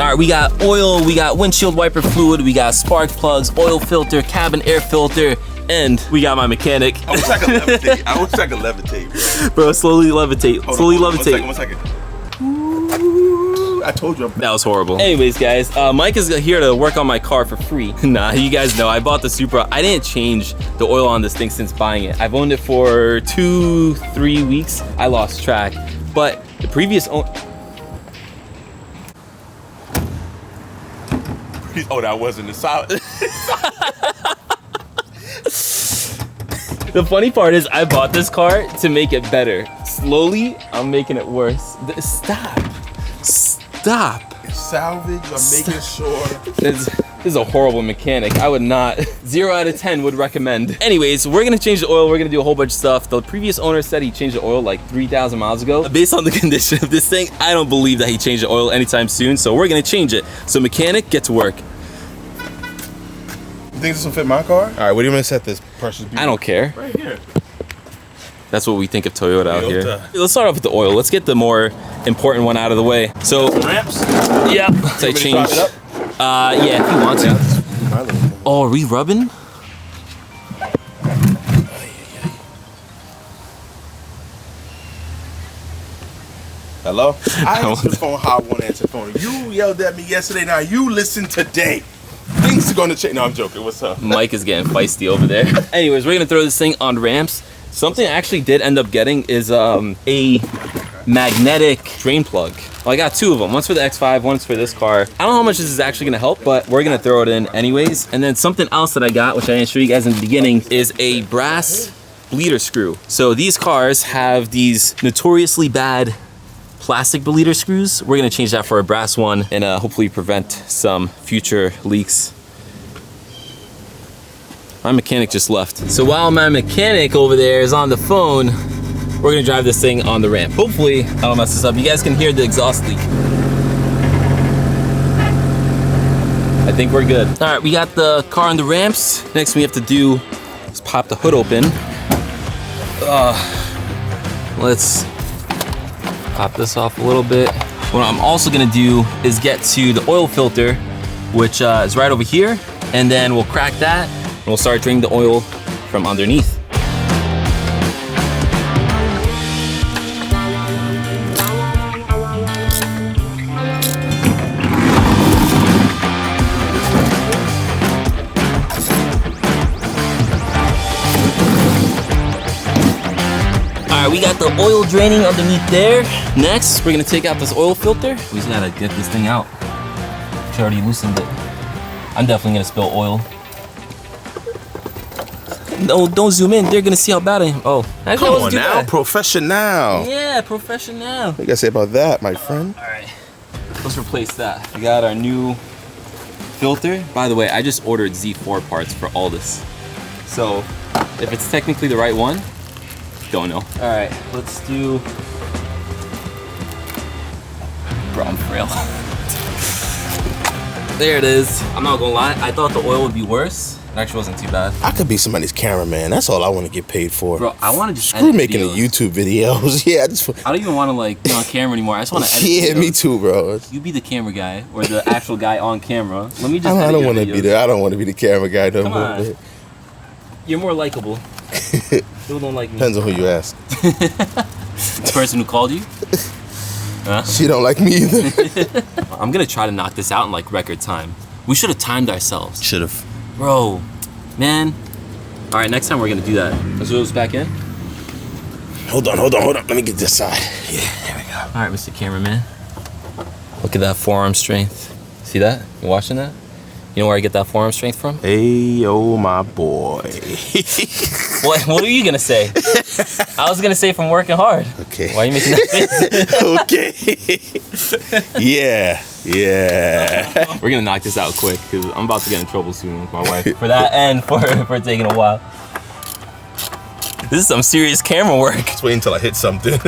All right, we got oil, we got windshield wiper fluid, we got spark plugs, oil filter, cabin air filter, and we got my mechanic. I wish I could levitate. I wish I could levitate, bro. Bro, slowly levitate. Slowly levitate. 1 second. Ooh, I told you. That was horrible. Anyways, guys, Mike is here to work on my car for free. Nah, you guys know I bought the Supra. I didn't change the oil on this thing since buying it. I've owned it for 2-3 weeks. I lost track, but the previous owner. Oh, that wasn't a solid. The funny part is I bought this car to make it better. Slowly, I'm making it worse. Stop. It's salvage. I'm making sure. This is a horrible mechanic. I would not. 0 out of 10 would recommend. Anyways, we're gonna change the oil. We're gonna do a whole bunch of stuff. The previous owner said he changed the oil like 3,000 miles ago. Based on the condition of this thing, I don't believe that he changed the oil anytime soon. So we're gonna change it. So mechanic, get to work. You think this will fit my car? All right, where do you want to set this precious beauty? I don't care. Right here. That's what we think of Toyota out here. Let's start off with the oil. Let's get the more important one out of the way. So ramps. Yeah. So I changed. Yeah, if you want to. Oh, are we rubbing? Hello? I answered the phone how I want to answer the phone. You yelled at me yesterday, now you listen today. Things are gonna change. No, I'm joking. What's up? Mike is getting feisty over there. Anyways, we're gonna throw this thing on ramps. Something I actually did end up getting is a magnetic drain plug. Well, I got 2 of them. One's for the X5, one's for this car. I don't know how much this is actually gonna help, but we're gonna throw it in anyways. And then something else that I got, which I didn't show you guys in the beginning, is a brass bleeder screw. So these cars have these notoriously bad plastic bleeder screws. We're gonna change that for a brass one and hopefully prevent some future leaks. My mechanic just left. So while my mechanic over there is on the phone, we're gonna drive this thing on the ramp. Hopefully, I don't mess this up. You guys can hear the exhaust leak. I think we're good. All right, we got the car on the ramps. Next we have to do is pop the hood open. Let's pop this off a little bit. What I'm also gonna do is get to the oil filter, which is right over here, and then we'll crack that, and we'll start draining the oil from underneath. All right, we got the oil draining underneath there. Next, we're gonna take out this oil filter. We just gotta get this thing out. She already loosened it. I'm definitely gonna spill oil. No, don't zoom in. They're gonna see how bad I am. Oh, actually, come on now, professional. Yeah, professional. What you gotta say about that, my friend? All right, let's replace that. We got our new filter. By the way, I just ordered Z4 parts for all this. So if it's technically the right one, don't know. All right, let's do. Bro, I'm frail. There it is. I'm not gonna lie, I thought the oil would be worse. It actually wasn't too bad. I could be somebody's cameraman. That's all I want to get paid for. Bro, I want to just screw making the YouTube videos. Yeah, I don't even want to like be on camera anymore. I just want to edit yeah, videos. Me too, bro. You be the camera guy or the actual guy on camera. Let me just. I don't want to be there. I don't want to be the camera guy no more. Come on. You're more likable. People don't like me. Depends on who you ask. The person who called you? Huh? She don't like me either. I'm gonna try to knock this out in like record time. We should have timed ourselves. Should have. Bro, man. All right, next time we're gonna do that. Let's throw this back in. Hold on. Let me get this side. Yeah, there we go. All right, Mr. Cameraman. Look at that forearm strength. See that? You watching that? You know where I get that forearm strength from? Hey, yo, my boy. What are you gonna say? I was gonna say from working hard. Okay. Why are you making that face? Okay. Yeah. We're gonna knock this out quick because I'm about to get in trouble soon with my wife for that and for taking a while. This is some serious camera work. Just wait until I hit something.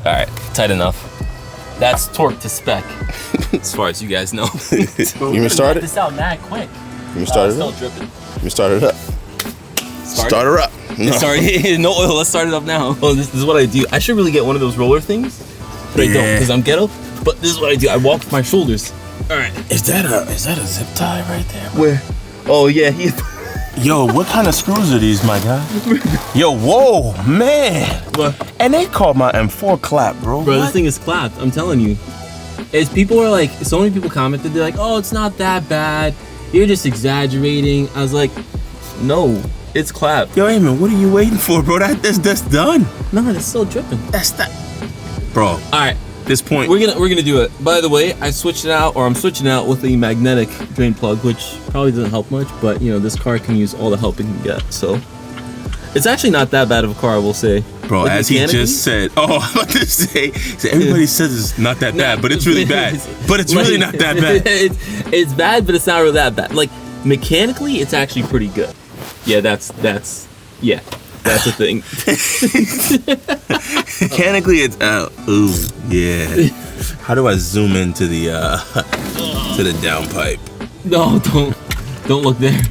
All right, tight enough. That's torque to spec, as far as you guys know. You want to start it? This out mad quick. You start it still up? dripping. You start it up. Start her up. No. Sorry, no oil. Let's start it up now. Oh, this is what I do. I should really get one of those roller things, but I don't because I'm ghetto. But this is what I do. I walk with my shoulders. All right. Is that a zip tie right there? Where? Oh yeah, he. Yo, what kind of screws are these, my guy? Yo, whoa, man. What? And they called my M4 clap, bro. Bro, What? this thing is clapped. I'm telling you. It's people are like, so many people commented. They're like, oh, it's not that bad. You're just exaggerating. I was like, no, it's clapped. Yo, hey man, what are you waiting for, bro? That's done. No, it's still dripping. That's that. Bro, All right. this point. We're gonna do it. By the way, I'm switching out with a magnetic drain plug, which probably doesn't help much, but you know, this car can use all the help it can get. So it's actually not that bad of a car, I will say. Bro, Like, as he just said, I was about to say, everybody says it's not that bad, but it's really bad. But it's really not that bad. It's bad, but it's not really that bad. Like mechanically, it's actually pretty good. Yeah, that's a thing. Mechanically, it's ooh, yeah. How do I zoom into the downpipe? No, don't look there.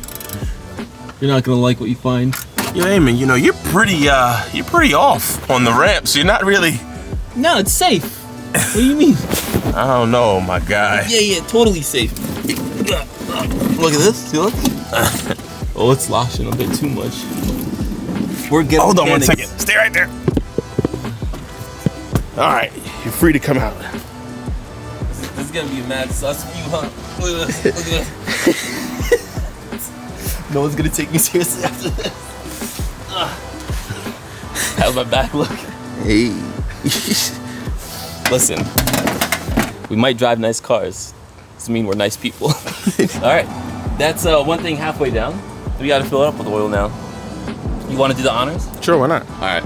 You're not gonna like what you find. Yo, hey man, you know you're pretty off on the ramps. You're not really. No, it's safe. What do you mean? I don't know, my guy. Yeah, totally safe. Look at this. See, look. Oh, it's sloshing a bit too much. We're getting. Hold on one mechanics. second. Stay right there. All right, you're free to come out. This is gonna be a mad sus for you, huh? Look at this. Look at this. No one's gonna take me seriously after this. How's my back look? Hey. Listen, we might drive nice cars. Doesn't mean we're nice people. All right, that's one thing halfway down. We gotta fill it up with oil now. You want to do the honors? Sure, why not? All right.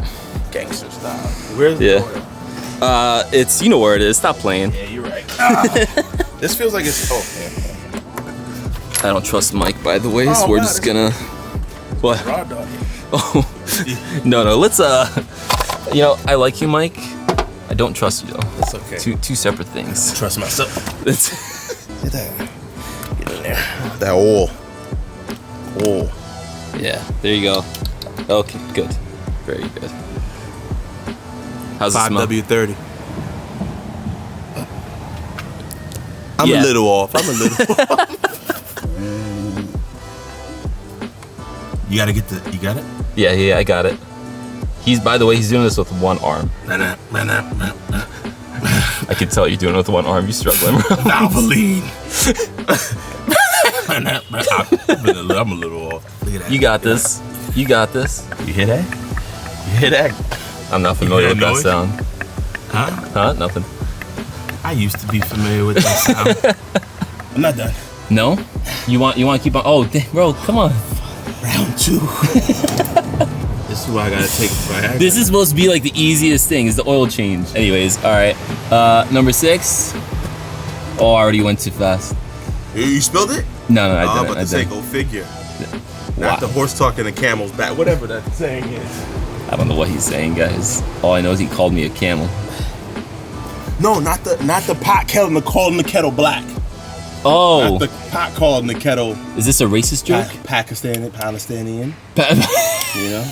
Gangster style. Where's the Yeah. oil? It's, you know where it is. Stop playing. Yeah, you're right. This feels like it's man. I don't trust Mike, by the way, so Oh, we're no, just gonna. What? Raw dog. Oh, no. Let's you know, I like you, Mike. I don't trust you though. It's okay. Two separate things. Trust myself. It's Get that. Get in there. That oil. Oil. yeah. There you go. Okay, good. Very good. How's it smell? 5W30. I'm Yeah. a little off. I'm a little off. You gotta get you got it? Yeah, I got it. By the way, he's doing this with one arm. I I can tell you're doing it with one arm. You're struggling. Valvoline. I'm a little off. Look at that. You got this. You got this. You hear that? You hear that? I'm not familiar with hear that that sound. Huh? Huh? Nothing. I used to be familiar with that sound. I'm not done. No? You want to keep on? Oh, bro, come on. Round 2. This is what I gotta take for my This is supposed to be like the easiest thing, is the oil change. Anyways, all right. Number 6. Oh, I already went too fast. You spilled it? No, I I'm didn't. about I to say, didn't. go figure. Wow. Not the horse talking the camel's back. Whatever that saying is. I don't know what he's saying, guys. All I know is he called me a camel. No, not the pot calling the kettle black. Oh, Not the pot calling the kettle is this a racist joke? Palestinian. You know?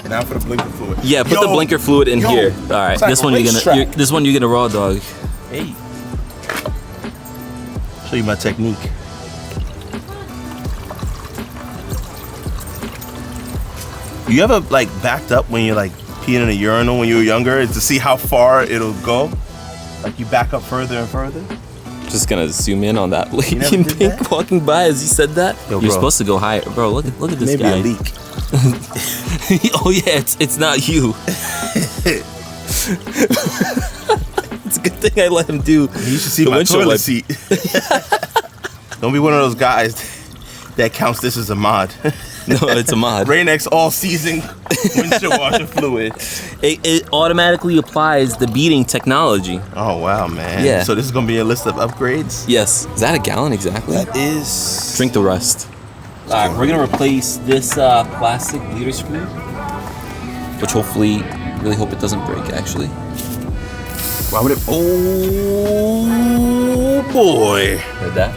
Now for the blinker fluid. Yeah, put the blinker fluid in here. All right, it's like this a one racetrack. this one you're gonna raw dog. Hey. Show you my technique. You ever like backed up when you're like peeing in a urinal when you were younger to see how far it'll go? Like you back up further and further? Just gonna zoom in on that lady never in did pink that? walking by as he said that. Yo, You're bro. supposed to go higher, bro. Look at this Maybe guy. a leak. Oh yeah, it's not you. It's a good thing I let him do. You should see the my windshield toilet wipe. seat. Don't be one of those guys that counts this as a mod. No, it's a mod. Rain-X all-season windshield washer fluid. It automatically applies the beading technology. Oh wow, man. Yeah. So this is gonna be a list of upgrades. Yes. Is that a gallon exactly? That is. Drink the rest. All right, we're gonna replace this plastic leader screw, which hopefully, really hope it doesn't break. Actually, Why would it? Oh boy. heard that?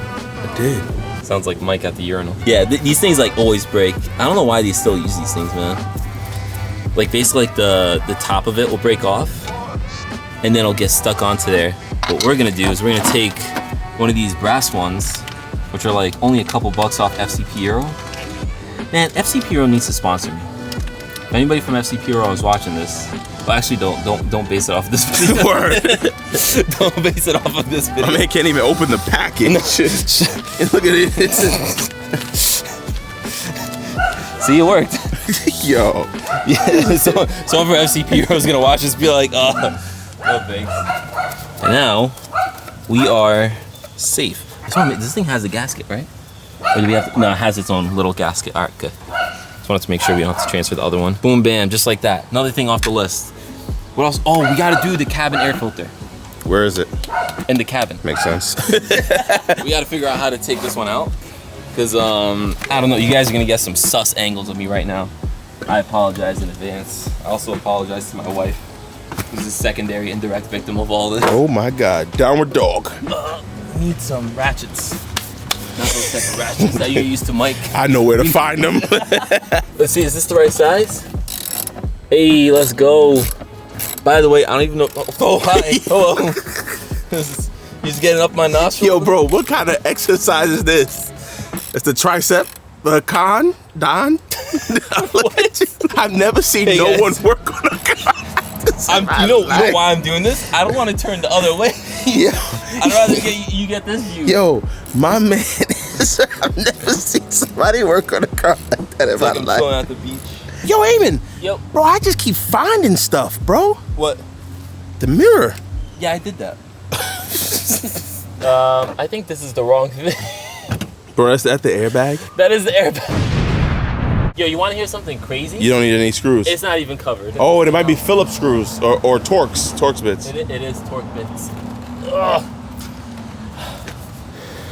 I did. Sounds like Mike at the urinal. Yeah, these things like always break. I don't know why they still use these things, man. Like basically, like the top of it will break off, and then it'll get stuck onto there. What we're gonna do is we're gonna take one of these brass ones, which are like only a couple bucks off FCP Euro. Man, FCP Euro needs to sponsor me. If anybody from FCP Euro is watching this, well, actually don't base it off of this video. Word. Don't base it off of this video. My man can't even open the package. Look at it. See, it worked. Yo. Yeah, so someone from FCP Euro is gonna watch this, be like, oh, no thanks. And now we are safe. This thing has a gasket, right? Or do we have to, no, it has its own little gasket. All right, good. Just wanted to make sure we don't have to transfer the other one. Boom, bam, just like that. Another thing off the list. What else? Oh, we gotta do the cabin air filter. Where is it? In the cabin. Makes sense. We gotta figure out how to take this one out. Cause I don't know, you guys are gonna get some sus angles of me right now. I apologize in advance. I also apologize to my wife, who's a secondary indirect victim of all this. Oh my God, downward dog. Need some ratchets. Not those type of ratchets that you're used to, Mike. I know where to find them. Let's see, is this the right size? Hey, let's go. By the way, I don't even know. Oh, hi. Hello. He's getting up my nostril. Yo, bro, what kind of exercise is this? It's the tricep, Don. I've never seen no one work on a con. You know why I'm doing this? I don't want to turn the other way. Yeah. I'd rather you get this view. Yo, my man is, I've never seen somebody work on a car like that in my life. Going out the beach. Yo, Eamon. Yep. Bro, I just keep finding stuff, bro. What? The mirror. Yeah, I did that. I think this is the wrong thing. Bro, that's that the airbag? That is the airbag. Yo, you want to hear something crazy? You don't need any screws. It's not even covered. Oh, and it might be Phillips screws or Torx bits. It is torque bits. Ugh.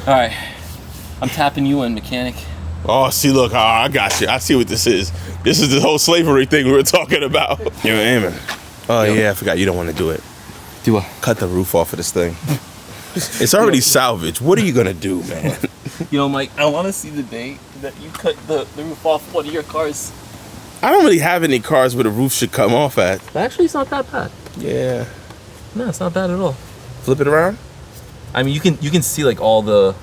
All right, I'm tapping you in, mechanic. Oh, see, look, I got you. I see what this is. This is the whole slavery thing we were talking about. Yo, Eamon. Oh, yeah, I forgot you don't want to do it. Do what? Cut the roof off of this thing. It's already salvaged. What are you going to do, man? You know, Mike, I want to see the day that you cut the roof off one of your cars. I don't really have any cars where the roof should come off at. Actually, it's not that bad. Yeah. No, it's not bad at all. Flip it around? I mean, you can see like all the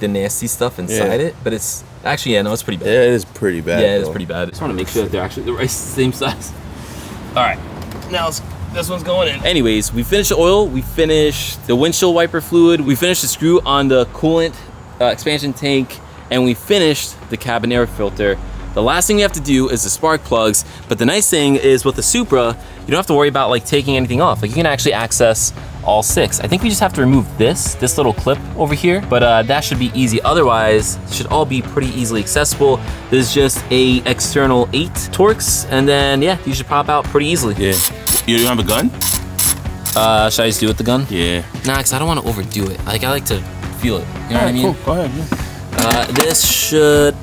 nasty stuff inside it, but it's actually, yeah, no, it's pretty bad. Yeah, it is pretty bad. Yeah, it is pretty bad. I just want to make sure that they're actually the same size. All right, now this one's going in. Anyways, we finished the oil, we finished the windshield wiper fluid, we finished the screw on the coolant expansion tank, and we finished the cabin air filter. The last thing you have to do is the spark plugs, but the nice thing is with the Supra, you don't have to worry about like taking anything off. Like you can actually access all 6. I think we just have to remove this little clip over here, but that should be easy. Otherwise, it should all be pretty easily accessible. There's just a external 8 Torx, and then yeah, you should pop out pretty easily. Yeah. You don't have a gun? Should I just do it with the gun? Yeah. Nah, cause I don't want to overdo it. Like I like to feel it. You know what I mean? Cool. Go ahead. Yeah. This should.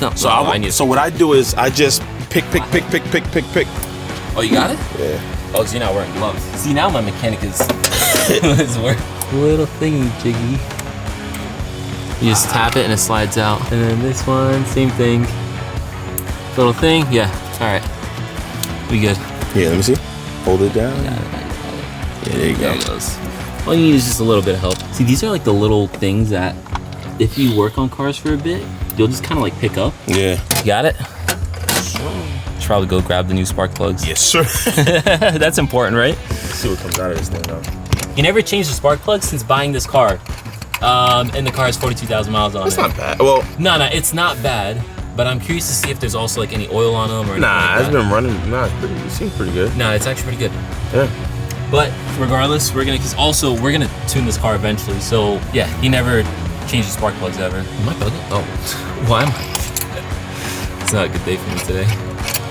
No, So no, what I do is I just pick. Oh, you got it? Yeah. Oh, because you're not wearing gloves. See, now my mechanic is working. Little thingy jiggy. You just tap it and it slides out. And then this one, same thing. Little thing, yeah. All right, we good. Yeah, let me see. Hold it down. Got it. Yeah, there you go. There it goes. All you need is just a little bit of help. See, these are like the little things that if you work on cars for a bit, you'll just kind of like pick up. Yeah. You got it? Should probably go grab the new spark plugs. Yes, sir. That's important, right? Let's see what comes out of this thing, though. You never changed the spark plugs since buying this car. And the car has 42,000 miles on it. It's not bad. Well, No, it's not bad. But I'm curious to see if there's also like any oil on them or anything like it's that. been running. Nah, it seems pretty good. No, it's actually pretty good. Yeah. But regardless, we're gonna tune this car eventually. So yeah, he never changed the spark plugs ever. Am I bugging? Oh, why am I? It's not a good day for me today.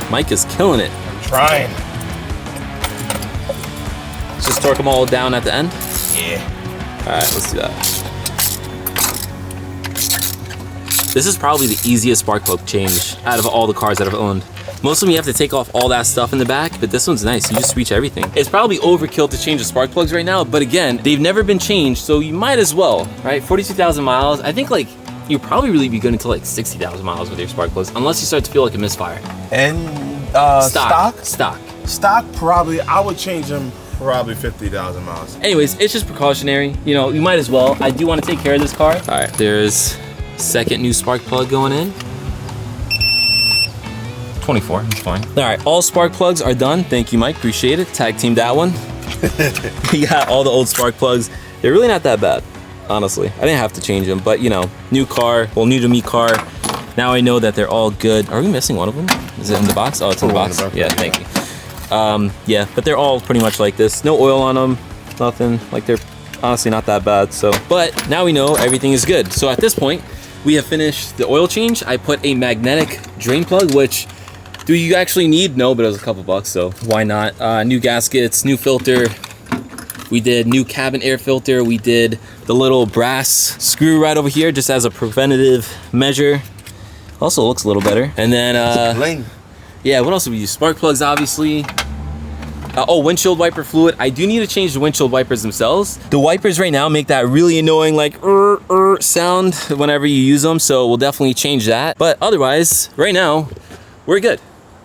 Mike is killing it. I'm trying. Let's just torque them all down at the end. Yeah. All right, let's do that. This is probably the easiest spark plug change out of all the cars that I've owned. Most of them you have to take off all that stuff in the back, but this one's nice. You just reach everything. It's probably overkill to change the spark plugs right now, but again, they've never been changed, so you might as well, right? 42,000 miles. I think like you'll probably really be good until like 60,000 miles with your spark plugs, unless you start to feel like a misfire. And stock, probably I would change them Probably 50,000 miles. Anyways, it's just precautionary. You know, you might as well. I do want to take care of this car. All right, there's second new spark plug going in. 24, that's fine. All right, all spark plugs are done. Thank you, Mike, appreciate it. Tag team that one. We got all the old spark plugs. They're really not that bad, honestly. I didn't have to change them, but you know, new car, well, new to me car. Now I know that they're all good. Are we missing one of them? Is it in the box? Oh, it's in the box. Yeah, thank you. Yeah, but they're all pretty much like this. No oil on them, nothing. Like they're honestly not that bad. So, but now we know everything is good. So at this point, we have finished the oil change. I put a magnetic drain plug, which do you actually need? No, but it was a couple bucks, so why not? New gaskets, new filter. We did new cabin air filter. We did the little brass screw right over here just as a preventative measure. Also looks a little better. And then, yeah, what else did we use? Spark plugs, obviously. Oh, windshield wiper fluid. I do need to change the windshield wipers themselves. The wipers right now make that really annoying like sound whenever you use them, so we'll definitely change that. But otherwise, right now, we're good.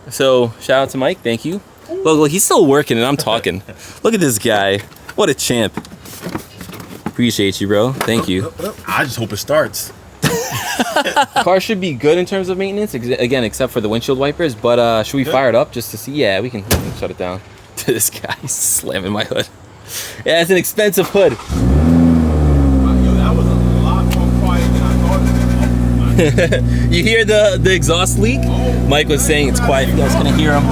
So shout out to Mike, thank you. Look, he's still working and I'm talking. Look at this guy. What a champ. Appreciate you, bro. Thank you. I just hope it starts. Car should be good in terms of maintenance, again, except for the windshield wipers, but should we fire it up just to see? Yeah, we can shut it down. This guy's slamming my hood. Yeah, it's an expensive hood. Yo, that was a lot more quiet than I thought it was. You hear the exhaust leak? Mike was saying it's quiet. You guys gonna hear him?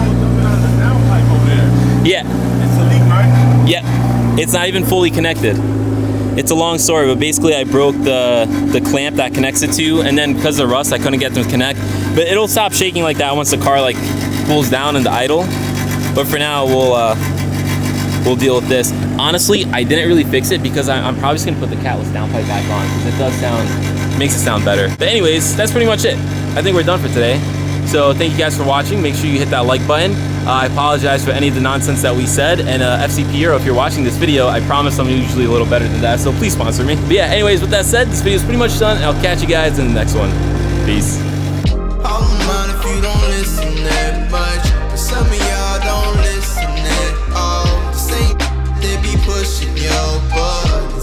Yeah. It's a leak, right? Yeah. It's not even fully connected. It's a long story, but basically I broke the clamp that connects it to, and then because of rust, I couldn't get them to connect. But it'll stop shaking like that once the car like cools down into idle. But for now, we'll deal with this. Honestly, I didn't really fix it because I'm probably just gonna put the catless downpipe back on because it does makes it sound better. But anyways, that's pretty much it. I think we're done for today. So thank you guys for watching. Make sure you hit that like button. I apologize for any of the nonsense that we said. And FCP Euro, if you're watching this video, I promise I'm usually a little better than that. So please sponsor me. But yeah, anyways, with that said, this video is pretty much done. And I'll catch you guys in the next one. Peace. If you don't listen that much, but some of y'all don't listen at all. The same they be pushing your butt.